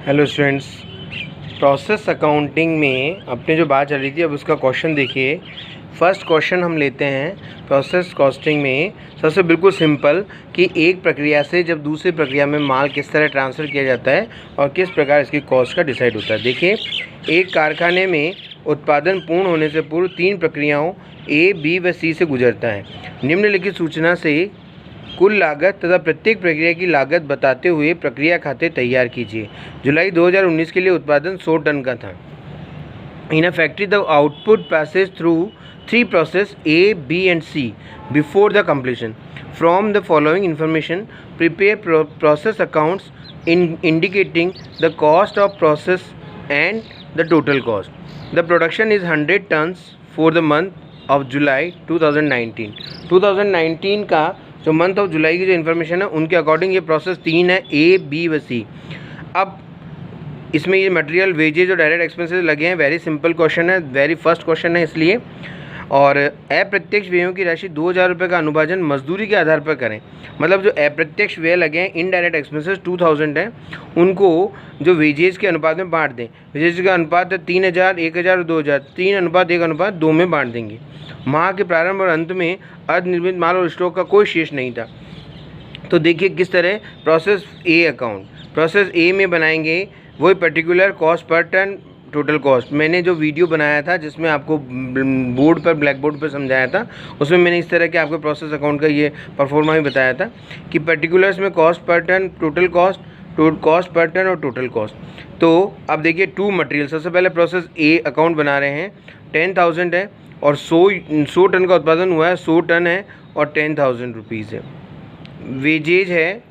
Hello students, process accounting में अपने जो बात चल रही थी अब उसका क्वेश्चन देखिए। फर्स्ट क्वेश्चन हम लेते हैं प्रोसेस कॉस्टिंग में। सबसे बिल्कुल सिंपल कि एक प्रक्रिया से जब दूसरी प्रक्रिया में माल किस तरह ट्रांसफ़र किया जाता है और किस प्रकार इसकी कॉस्ट का डिसाइड होता है। देखिए, एक कारखाने में उत्पादन पूर्ण होने से पूर्व 3 प्रक्रियाओं ए, बी व सी से गुजरता है। निम्नलिखित सूचना से कुल लागत तथा प्रत्येक प्रक्रिया की लागत बताते हुए प्रक्रिया खाते तैयार कीजिए। जुलाई 2019 के लिए उत्पादन 100 टन का था। In a factory the output passes through 3 process A, B and C before the completion. From the following information, prepare process accounts indicating the cost of process and the total cost. The production is 100 tons for the month of July 2019. 2019 का जो month of July की जो information है उनके according ये process 3 है, ए, B व सी। अब इसमें ये मटेरियल, वेजेज और डायरेक्ट एक्सपेंसेस लगे हैं। वेरी सिंपल क्वेश्चन है, वेरी फर्स्ट क्वेश्चन है इसलिए। और अप्रत्यक्ष व्ययों की राशि 2000 रुपये का अनुभाजन मजदूरी के आधार पर करें। मतलब जो अप्रत्यक्ष व्यय लगे हैं, इनडायरेक्ट एक्सपेंसेस 2000 हैं, उनको जो वेजेज के अनुपात में बांट दें। वेजेज का अनुपात है 3000, 1000 और 2000, 3:1:2 में बांट देंगे। माह के प्रारंभ और अंत में अर्धनिर्मित माल और स्टॉक का कोई शेष नहीं था। तो देखिए किस तरह process A account, process A में बनाएंगे वही particular cost per ton, total cost. मैंने जो वीडियो बनाया था जिसमें आपको बोर्ड पर, ब्लैक बोर्ड पर समझाया था, उसमें मैंने इस तरह के आपको प्रोसेस अकाउंट का ये परफॉर्मा भी बताया था कि पर्टिकुलर्स में cost per ton, total cost, cost per ton और टोटल कॉस्ट। तो अब देखिए 2 मटेरियल, सबसे पहले प्रोसेस ए अकाउंट बना रहे हैं। 10,000 है और 100 टन का उत्पादन हुआ है, 100 टन है और 10,000 रुपीज़ है। वेजेज है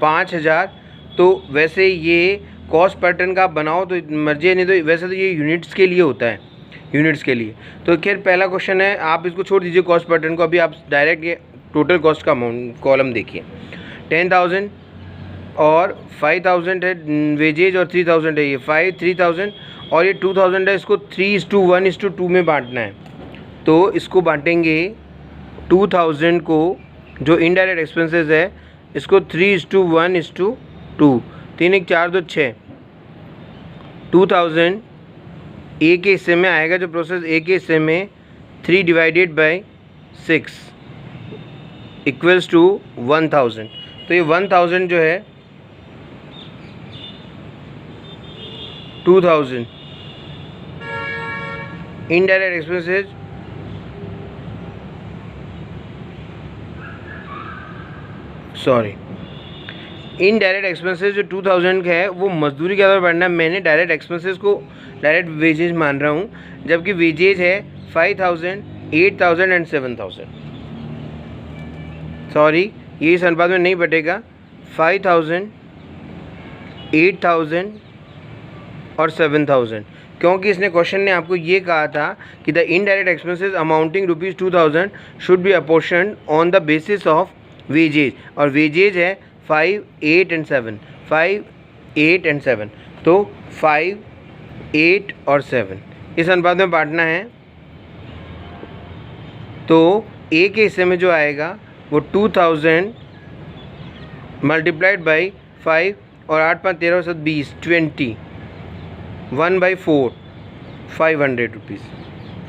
5000। तो वैसे ये कॉस्ट पर टन का आप बनाओ तो मर्जी है, नहीं तो वैसे तो ये यूनिट्स के लिए होता है, यूनिट्स के लिए। तो खैर पहला क्वेश्चन है, आप इसको छोड़ दीजिए कॉस्ट पर टन को। अभी आप डायरेक्ट ये टोटल कॉस्ट का कॉलम देखिए। 10,000 और 5,000 है वेजेज और 3,000 है, ये 3,000 और ये 2,000 है। इसको 3:1:2 में बांटना है। तो इसको बांटेंगे 2000 को, जो इनडायरेक्ट एक्सपेंसेस है, इसको 3:1:2। 3 1 4 2 6। 2000 ए के हिस्से में आएगा, जो प्रोसेस ए के हिस्से में 3/6 इक्वल्स टू 1000। तो ये 1000 जो है 2000 indirect expenses, sorry, indirect expenses जो 2000 का है वो मजदूरी के आधार पर बढ़ना है। मैंने डायरेक्ट एक्सपेंसेस को डायरेक्ट वेजेज मान रहा हूँ, जबकि वेजेज है 5000, 8000 एंड 7000। सॉरी, ये इस अनुपात में नहीं बटेगा। 5000, 8000 और 7000, क्योंकि इसने क्वेश्चन ने आपको ये कहा था कि the indirect expenses amounting ₹2000 should be apportioned on the basis of wages, और वेजेज है 5, 8 एंड 7, 5, 8 एंड 7। तो 5, 8 और 7 इस अनुपात में बांटना है। तो ए के हिस्से में जो आएगा वो 2000 मल्टीप्लाइड बाई 5 और 8 5 13 7 20, 20, 1/4, 500 रुपीज़,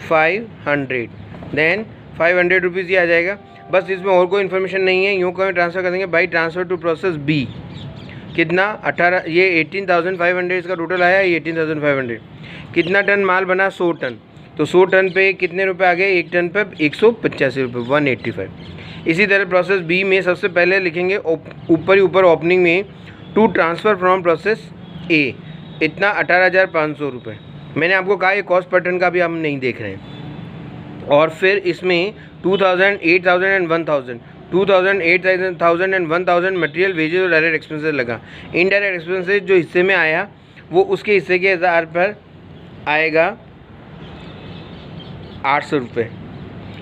500। देन 500 रुपीज़ ये आ जाएगा। बस इसमें और कोई इन्फॉर्मेशन नहीं है। यूँ कहीं ट्रांसफ़र कर देंगे by transfer to process B. कितना 18, ये 18,500 इसका टोटल आया, ये 18,500। कितना टन माल बना? 100 टन। तो 100 टन पे कितने रुपए आ गए? 1 टन पे 185 रुपये, 185। इसी तरह प्रोसेस बी में सबसे पहले लिखेंगे ऊपर ही ऊपर ओपनिंग में to transfer from process A, इतना 18,500 रुपये। मैंने आपको कहा ये कॉस्ट पर टन का भी हम नहीं देख रहे हैं। और फिर इसमें 2000, 8000 एंड 1000, 2000, 8000 एंड 1000 मटेरियल, वेजेज और डायरेक्ट एक्सपेंसेस लगा। इनडायरेक्ट एक्सपेंसेस जो हिस्से में आया वो उसके हिस्से के आधार पर आएगा 800 रुपये।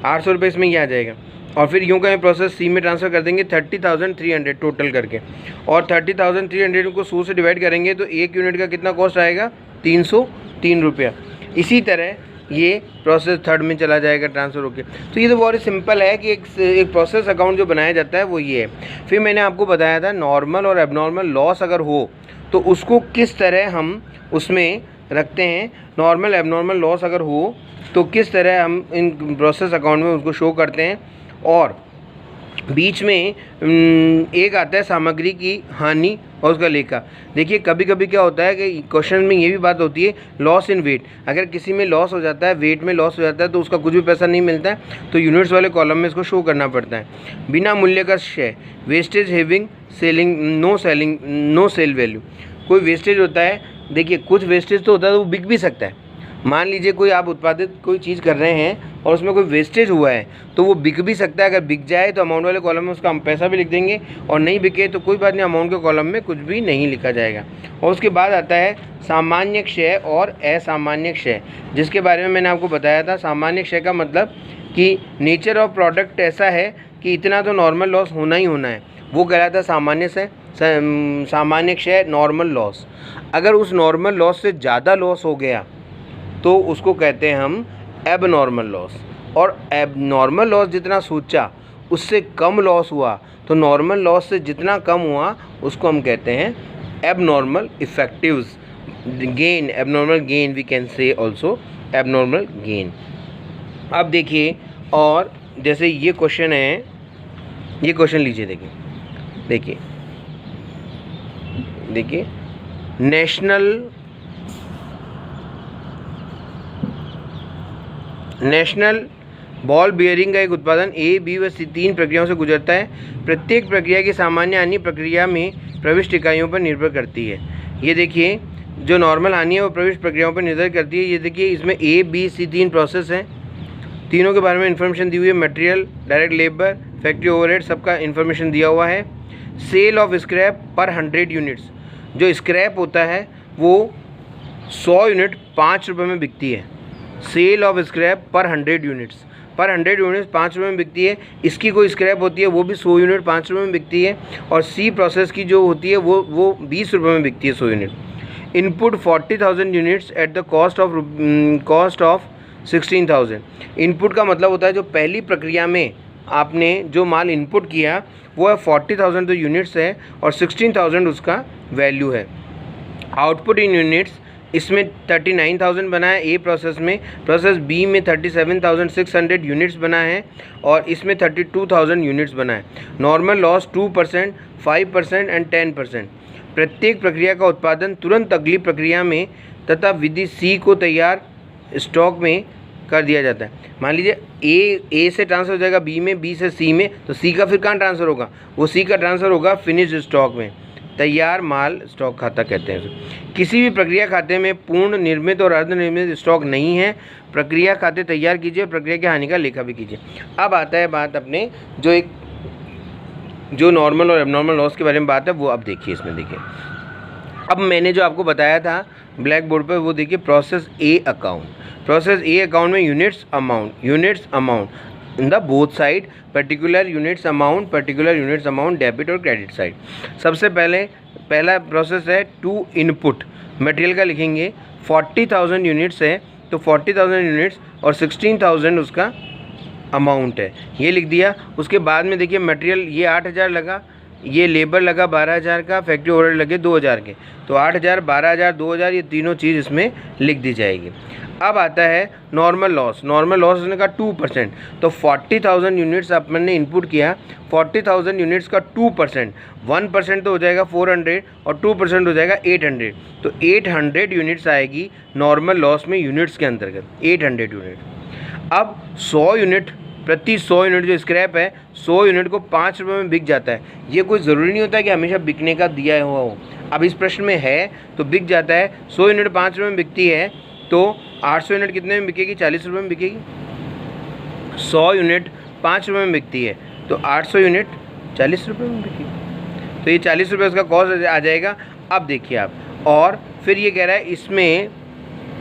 800 रुपये इसमें ये आ जाएगा। और फिर यूँ कहें प्रोसेस सी में ट्रांसफ़र कर देंगे 30,300 टोटल करके, और 30,300 को 100 से डिवाइड करेंगे तो 1 यूनिट का कितना कॉस्ट आएगा? 303 रुपया। इसी तरह ये प्रोसेस थर्ड में चला जाएगा ट्रांसफ़र होके। तो ये तो बहुत ही सिंपल है कि एक प्रोसेस अकाउंट जो बनाया जाता है वो ये है। फिर मैंने आपको बताया था नॉर्मल और एबनॉर्मल लॉस अगर हो तो उसको किस तरह हम उसमें रखते हैं। नॉर्मल एबनॉर्मल लॉस अगर हो तो किस तरह हम इन प्रोसेस अकाउंट में उसको शो करते हैं। और बीच में एक आता है सामग्री की हानि और उसका लेखा। देखिए कभी कभी क्या होता है कि क्वेश्चन में ये भी बात होती है लॉस इन वेट। अगर किसी में लॉस हो जाता है, वेट में लॉस हो जाता है, तो उसका कुछ भी पैसा नहीं मिलता है, तो यूनिट्स वाले कॉलम में इसको शो करना पड़ता है। बिना मूल्य का share, wastage having selling no sale value. कोई वेस्टेज होता है, देखिए कुछ वेस्टेज तो होता है तो वो बिक भी सकता है। मान लीजिए कोई आप उत्पादित कोई चीज़ कर रहे हैं और उसमें कोई वेस्टेज हुआ है तो वो बिक भी सकता है। अगर बिक जाए तो अमाउंट वाले कॉलम में उसका हम पैसा भी लिख देंगे, और नहीं बिके तो कोई बात नहीं, अमाउंट के कॉलम में कुछ भी नहीं लिखा जाएगा। और उसके बाद आता है सामान्य क्षय और असामान्य क्षय, जिसके बारे में मैंने आपको बताया था। सामान्य क्षय का मतलब कि नेचर ऑफ प्रोडक्ट ऐसा है कि इतना तो नॉर्मल लॉस होना ही होना है, वो कहलाता है सामान्य से सामान्य क्षय, नॉर्मल लॉस। अगर उस नॉर्मल लॉस से ज़्यादा लॉस हो गया तो उसको कहते हैं हम एबनॉर्मल लॉस। और एबनॉर्मल लॉस जितना सोचा उससे कम लॉस हुआ तो नॉर्मल लॉस से जितना कम हुआ उसको हम कहते हैं abnormal effectives gain. Abnormal gain we can say also abnormal gain. अब देखिए, और जैसे ये क्वेश्चन है, ये क्वेश्चन लीजिए, देखिए नेशनल बॉल बियरिंग का एक उत्पादन ए, बी व सी 3 प्रक्रियाओं से गुजरता है। प्रत्येक प्रक्रिया की सामान्य हानि प्रक्रिया में प्रविष्ट इकाइयों पर निर्भर करती है। ये देखिए जो नॉर्मल हानि है वो प्रविष्ट प्रक्रियाओं पर निर्भर करती है। ये देखिए इसमें ए, बी, सी 3 प्रोसेस हैं, तीनों के बारे में इन्फॉर्मेशन दी हुई है। Material, direct labour, factory overhead, सबका इन्फॉर्मेशन दिया हुआ है। सेल ऑफ स्क्रैप पर 100 यूनिट्स, जो स्क्रैप होता है वो 100 यूनिट 5 रुपये में बिकती है। सेल ऑफ स्क्रैप पर 100 यूनिट्स, 5 रुपये में बिकती है। इसकी कोई स्क्रैप होती है वो भी 100 यूनिट 5 रुपये में बिकती है। और सी प्रोसेस की जो होती है वो 20 रुपये में बिकती है 100 unit. Input 40,000 units at the cost of 16,000। Input का मतलब होता है जो पहली प्रक्रिया में आपने जो माल इनपुट किया वो है 40,000 तो यूनिट्स है और 16,000 उसका वैल्यू है। आउटपुट इन यूनिट्स, इसमें 39,000 बना है ए प्रोसेस में, प्रोसेस बी में 37,600 यूनिट्स बना है और इसमें 32,000 यूनिट्स बना है। Normal loss 2%, 5% and 10%। प्रत्येक प्रक्रिया का उत्पादन तुरंत अगली प्रक्रिया में तथा विधि सी को तैयार स्टॉक में कर दिया जाता है। मान लीजिए ए से ट्रांसफ़र हो जाएगा बी में, बी से सी में, तो सी का फिर कहाँ ट्रांसफ़र होगा? वो सी का ट्रांसफ़र होगा फिनिश्ड स्टॉक में। तैयार माल स्टॉक खाता कहते हैं। किसी भी प्रक्रिया खाते में पूर्ण निर्मित और अर्धनिर्मित स्टॉक नहीं है। प्रक्रिया खाते तैयार कीजिए, प्रक्रिया की हानि का लेखा भी कीजिए। अब आता है बात अपने जो नॉर्मल और एबनॉर्मल लॉस के बारे में बात है, वो अब देखिए। इसमें देखिए अब मैंने जो आपको बताया था ब्लैक बोर्ड पर, वो देखिए प्रोसेस ए अकाउंट में units amount in the both side, particular units amount debit और क्रेडिट साइड। सबसे पहला प्रोसेस है टू इनपुट, मटेरियल का लिखेंगे 40,000 यूनिट्स है तो 40,000 यूनिट्स और 16,000 उसका अमाउंट है, ये लिख दिया। उसके बाद में देखिए मटेरियल ये 8,000 लगा, ये लेबर लगा 12,000 का, फैक्ट्री ओवरहेड लगे 2,000 के, तो 8,000, 12,000, 2,000 ये तीनों चीज़ इसमें लिख दी जाएगी। अब आता है नॉर्मल लॉस उसने कहा 2%, तो 40,000 यूनिट्स अपन ने इनपुट किया, 40,000 यूनिट्स का 2%, 1% तो हो जाएगा 400 और 2% हो जाएगा 800, तो 800 यूनिट्स आएगी नॉर्मल लॉस में यूनिट्स के अंतर्गत, 800 यूनिट। अब 100 यूनिट, प्रति 100 यूनिट जो स्क्रैप है 100 यूनिट को 5 रुपये में बिक जाता है। ये कोई ज़रूरी नहीं होता है कि हमेशा बिकने का दिया हुआ हो, अब इस प्रश्न में है तो बिक जाता है। 100 यूनिट 5 रुपये में बिकती है तो 800 यूनिट कितने में बिकेगी? 40 रुपये में बिकेगी। 100 यूनिट 5 रुपये में बिकती है तो 800 यूनिट 40 रुपये में बिकेगी, तो ये 40 रुपये उसका कॉस्ट आ जाएगा। अब देखिए आप, और फिर ये कह रहा है इसमें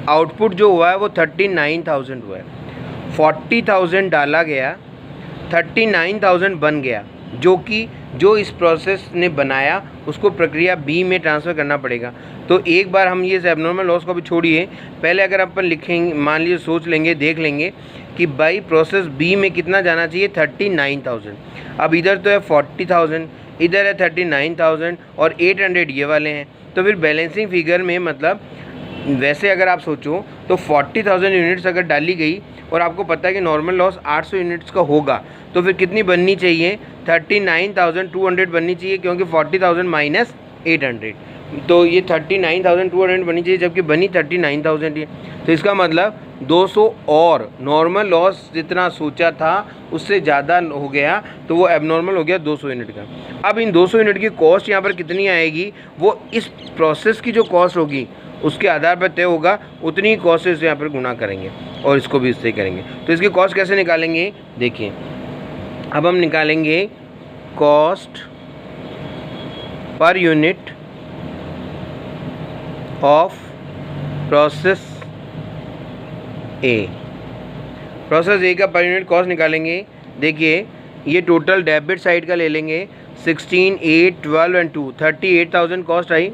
आउटपुट जो हुआ है वो 39,000 हुआ है। 40,000 डाला गया, 39,000 बन गया, जो इस प्रोसेस ने बनाया उसको प्रक्रिया बी में ट्रांसफ़र करना पड़ेगा। तो एक बार हम ये एब्नॉर्मल लॉस को भी छोड़िए, पहले अगर अपन लिखेंगे, मान लीजिए सोच लेंगे, देख लेंगे कि भाई प्रोसेस बी में कितना जाना चाहिए 39,000। अब इधर तो है 40,000, इधर है 39,000 और 800 ये वाले हैं। तो फिर बैलेंसिंग फिगर में मतलब वैसे अगर आप सोचो तो 40,000 यूनिट्स अगर डाली गई और आपको पता है कि नॉर्मल लॉस 800 यूनिट्स का होगा, तो फिर कितनी बननी चाहिए 39,200 बननी चाहिए, क्योंकि 40,000 माइनस 800, तो ये 39,200 बननी चाहिए, जबकि बनी 39,000 ही। तो इसका मतलब 200 और नॉर्मल लॉस जितना सोचा था उससे ज़्यादा हो गया, तो वो एबनॉर्मल हो गया 200 यूनिट का। अब इन 200 यूनिट की कॉस्ट यहाँ पर कितनी आएगी, वो इस प्रोसेस की जो कॉस्ट होगी उसके आधार पर तय होगा, उतनी कॉस्ट से यहाँ पर गुना करेंगे और इसको भी इससे करेंगे। तो इसकी कॉस्ट कैसे निकालेंगे, देखिए अब हम निकालेंगे cost per unit of process A. Process ए का पर यूनिट कॉस्ट निकालेंगे। देखिए ये टोटल डेबिट साइड का ले लेंगे, 16, 8, 12 and 2, 38,000 cost I.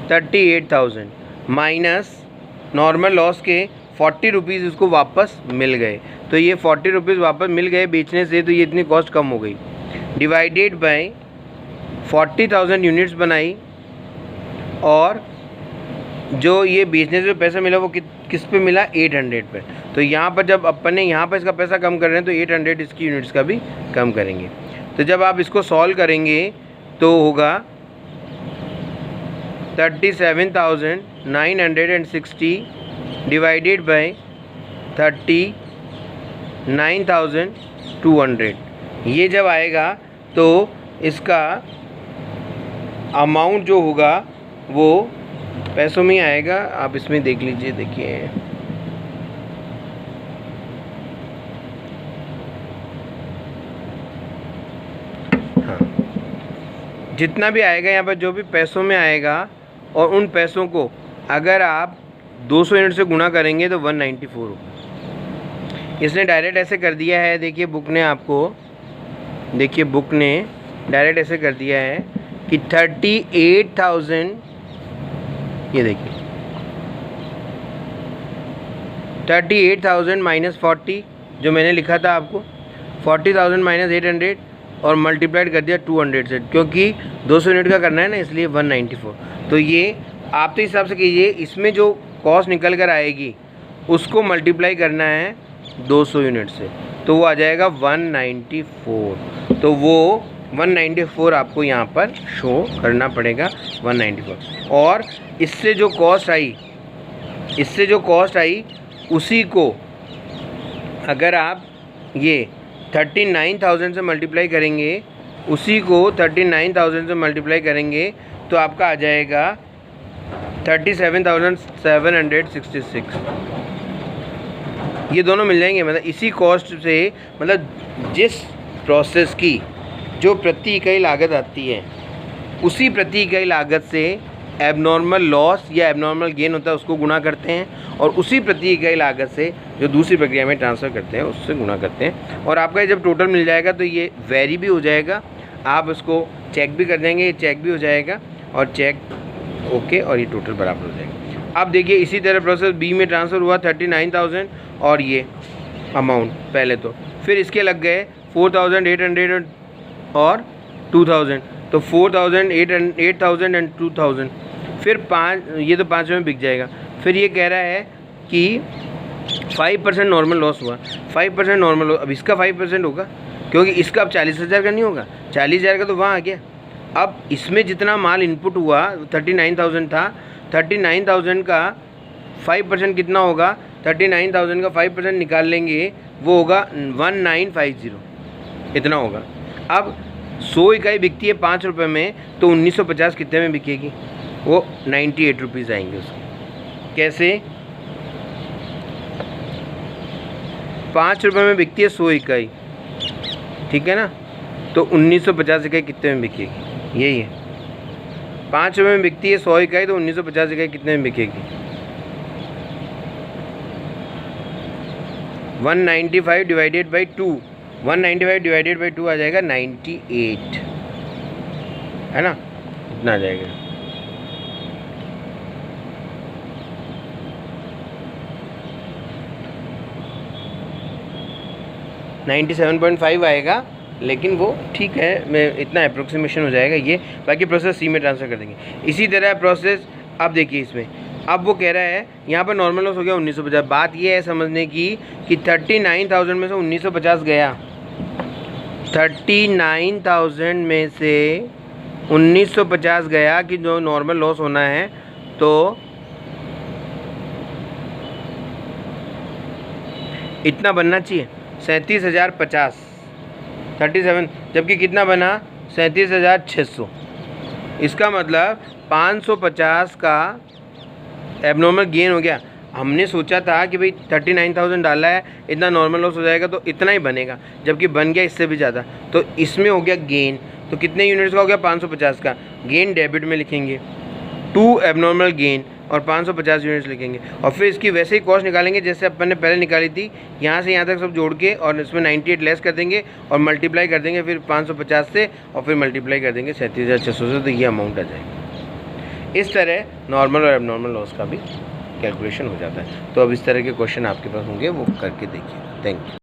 38,000 minus normal loss के 40 रुपीज़ इसको वापस मिल गए, तो ये 40 रुपीज़ वापस मिल गए बेचने से, तो ये इतनी कॉस्ट कम हो गई। डिवाइडेड बाय 40,000 यूनिट्स बनाई, और जो ये बेचने से पैसा मिला वो किस पे मिला 800 पे। तो यहाँ पर जब अपन ने यहाँ पर इसका पैसा कम कर रहे हैं तो 800 इसकी यूनिट्स का भी कम करेंगे। तो जब आप इसको सॉल्व करेंगे तो होगा 37,960 डिवाइडेड बाय 39,200। ये जब आएगा तो इसका अमाउंट जो होगा वो पैसों में आएगा। आप इसमें देख लीजिए, देखिए हाँ, जितना भी आएगा यहाँ पर जो भी पैसों में आएगा, और उन पैसों को अगर आप 200 यूनिट से गुणा करेंगे तो 194 होगा। इसने डायरेक्ट ऐसे कर दिया है, देखिए बुक ने आपको, देखिए बुक ने डायरेक्ट ऐसे कर दिया है कि 38,000, ये देखिए 38,000 माइनस 40 जो मैंने लिखा था आपको, 40,000 माइनस 800 और मल्टीप्लाइड कर दिया 200 से, क्योंकि 200 यूनिट का करना है ना, इसलिए 194। तो ये आप तो हिसाब से कीजिए, इसमें जो कॉस्ट निकल कर आएगी उसको मल्टीप्लाई करना है 200 यूनिट से, तो वो आ जाएगा 194। तो वो 194 आपको यहाँ पर शो करना पड़ेगा 194। और इससे जो कॉस्ट आई उसी को अगर आप ये 39,000 से मल्टीप्लाई करेंगे, उसी को 39,000 से मल्टीप्लाई करेंगे तो आपका आ जाएगा 37,766। ये दोनों मिल जाएंगे, मतलब इसी कॉस्ट से, मतलब जिस प्रोसेस की जो प्रति इकाई लागत आती है उसी प्रति इकाई लागत से एबनॉर्मल लॉस या एबनॉर्मल गेन होता है उसको गुणा करते हैं, और उसी प्रति इकाई लागत से जो दूसरी प्रक्रिया में ट्रांसफ़र करते हैं उससे गुणा करते हैं। और आपका जब टोटल मिल जाएगा तो ये वेरी भी हो जाएगा, आप उसको चेक भी कर देंगे, ये चेक भी हो जाएगा और चेक ओके, और ये टोटल बराबर हो जाएगा। अब देखिए इसी तरह प्रोसेस बी में ट्रांसफ़र हुआ 39,000 और ये अमाउंट पहले, तो फिर इसके लग गए 4,800 और 2,000, तो 4,000, 8,000 एंड 2,000, फिर 5, ये तो 5 में बिक जाएगा। फिर ये कह रहा है कि 5% नॉर्मल लॉस हुआ, 5% नॉर्मल लॉस। अब इसका 5% होगा, क्योंकि इसका अब 40,000 का नहीं होगा, 40,000 का तो वहाँ आ गया। अब इसमें जितना माल इनपुट हुआ 39,000 था, 39,000 का 5% कितना होगा, 39,000 का 5% निकाल लेंगे, वो होगा 1950, इतना होगा। अब 100 इकाई बिकती है 5 रुपये में, तो 1950 कितने में बिकेगी, वो 98 रुपीज़ आएंगे उसके। कैसे, 5 रुपये में बिकती है 100 इकाई, ठीक है ना, तो 1950 इकाई कितने में बिकेगी, यही है। 5 रुपये में बिकती है 100 इकाई, तो 1950 इकाई कितने में बिकेगी, 195 डिवाइडेड बाई 2, 195 डिवाइडेड बाई 2 आ जाएगा 98, है ना, इतना आ जाएगा। $97.5 आएगा, लेकिन वो ठीक है, मैं इतना अप्रोक्सीमेशन हो जाएगा ये। बाकी प्रोसेस सी में ट्रांसफ़र कर देंगे। इसी तरह प्रोसेस, अब देखिए इसमें, अब वो कह रहा है यहाँ पर नॉर्मल लॉस हो गया 1950। बात ये है समझने की कि 39,000 में से 1950 गया, 39,000 में से 1950 गया कि जो नॉर्मल लॉस होना है, तो इतना बनना चाहिए 37,050, 37, जबकि कितना बना 37,600। इसका मतलब 550 का एबनॉर्मल गेन हो गया। हमने सोचा था कि भाई 39,000 डाला है, इतना नॉर्मल लॉस हो जाएगा तो इतना ही बनेगा, जबकि बन गया इससे भी ज़्यादा। तो इसमें हो गया गेन, तो कितने यूनिट्स का हो गया 550 का गेन, डेबिट में लिखेंगे 2 एबनॉर्मल गेन और 550 यूनिट्स लिखेंगे। और फिर इसकी वैसे ही कॉस्ट निकालेंगे जैसे अपन ने पहले निकाली थी, यहाँ से यहाँ तक सब जोड़ के, और इसमें 98 लेस कर देंगे और मल्टीप्लाई कर देंगे फिर 550 से, और फिर मल्टीप्लाई कर देंगे 37,600 से, तो ये अमाउंट आ जाएगा। इस तरह नॉर्मल और एबनॉर्मल लॉस का भी कैलकुलेशन हो जाता है। तो अब इस तरह के क्वेश्चन आपके पास होंगे, वो करके देखिए। Thank you.